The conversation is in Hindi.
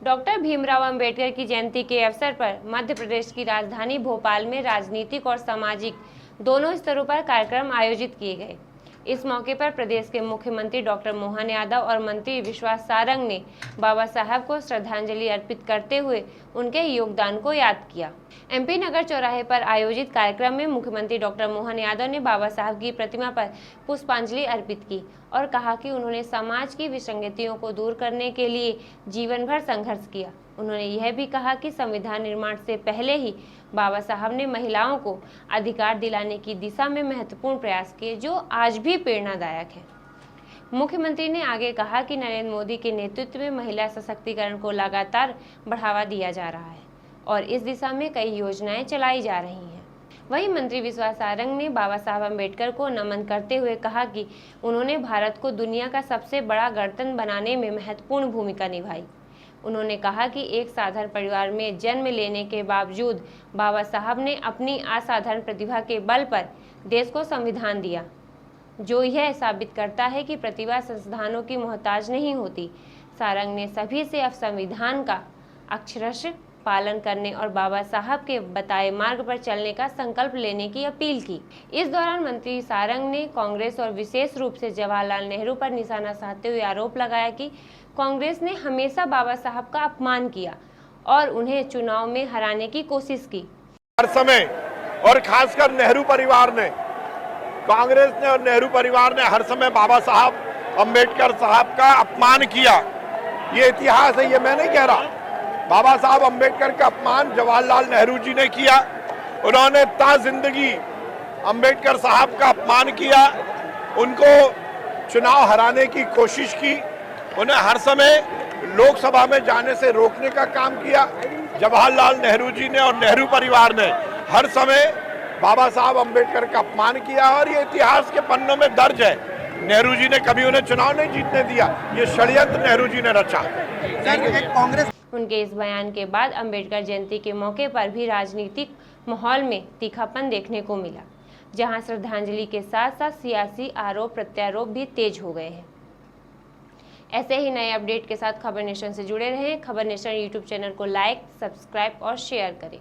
डॉक्टर भीमराव अंबेडकर की जयंती के अवसर पर मध्य प्रदेश की राजधानी भोपाल में राजनीतिक और सामाजिक दोनों स्तरों पर कार्यक्रम आयोजित किए गए। इस मौके पर प्रदेश के मुख्यमंत्री डॉक्टर मोहन यादव और मंत्री विश्वास सारंग ने बाबा साहब को श्रद्धांजलि अर्पित करते हुए उनके योगदान को याद किया। एमपी नगर चौराहे पर आयोजित कार्यक्रम में मुख्यमंत्री डॉक्टर मोहन यादव ने बाबा साहब की प्रतिमा पर पुष्पांजलि अर्पित की और कहा कि उन्होंने समाज की विसंगतियों को दूर करने के लिए जीवन भर संघर्ष किया। उन्होंने यह भी कहा कि संविधान निर्माण से पहले ही बाबा साहब ने महिलाओं को अधिकार दिलाने की दिशा में महत्वपूर्ण प्रयास किए, जो आज भी प्रेरणादायक है। मुख्यमंत्री ने आगे कहा कि नरेंद्र मोदी के नेतृत्व में महिला सशक्तिकरण को लगातार बढ़ावा दिया जा रहा है और इस दिशा में कई योजनाएं चलाई जा रही हैं। वहीं मंत्री विश्वास सारंग ने बाबा साहब अम्बेडकर को नमन करते हुए कहा कि उन्होंने भारत को दुनिया का सबसे बड़ा गणतंत्र बनाने में महत्वपूर्ण भूमिका निभाई। उन्होंने कहा कि एक साधारण परिवार में जन्म लेने के बावजूद बाबा साहब ने अपनी असाधारण प्रतिभा के बल पर देश को संविधान दिया, जो यह साबित करता है कि प्रतिभा संसाधनों की मोहताज नहीं होती। सारंग ने सभी से अब संविधान का अक्षरशः पालन करने और बाबा साहब के बताए मार्ग पर चलने का संकल्प लेने की अपील की। इस दौरान मंत्री सारंग ने कांग्रेस और विशेष रूप से जवाहरलाल नेहरू पर निशाना साधते हुए आरोप लगाया कि कांग्रेस ने हमेशा बाबा साहब का अपमान किया और उन्हें चुनाव में हराने की कोशिश की। हर समय और खासकर नेहरू परिवार ने, कांग्रेस ने और नेहरू परिवार ने हर समय बाबा साहब अम्बेडकर साहब का अपमान किया। ये इतिहास है, ये मैं नहीं कह रहा। बाबा साहब अम्बेडकर का अपमान जवाहरलाल नेहरू जी ने किया। उन्होंने ता जिंदगी अम्बेडकर साहब का अपमान किया, उनको चुनाव हराने की कोशिश की, उन्हें हर समय लोकसभा में जाने से रोकने का काम किया। जवाहरलाल नेहरू जी ने और नेहरू परिवार ने हर समय बाबा साहब अम्बेडकर का अपमान किया और ये इतिहास के पन्नों में दर्ज है। नेहरू जी ने कभी उन्हें चुनाव नहीं जीतने दिया, ये षड्यंत्र नेहरू जी ने रचा। कांग्रेस उनके इस बयान के बाद अंबेडकर जयंती के मौके पर भी राजनीतिक माहौल में तीखापन देखने को मिला, जहां श्रद्धांजलि के साथ साथ सियासी आरोप प्रत्यारोप भी तेज हो गए हैं। ऐसे ही नए अपडेट के साथ खबर नेशन से जुड़े रहें। खबर नेशन यूट्यूब चैनल को लाइक, सब्सक्राइब और शेयर करें।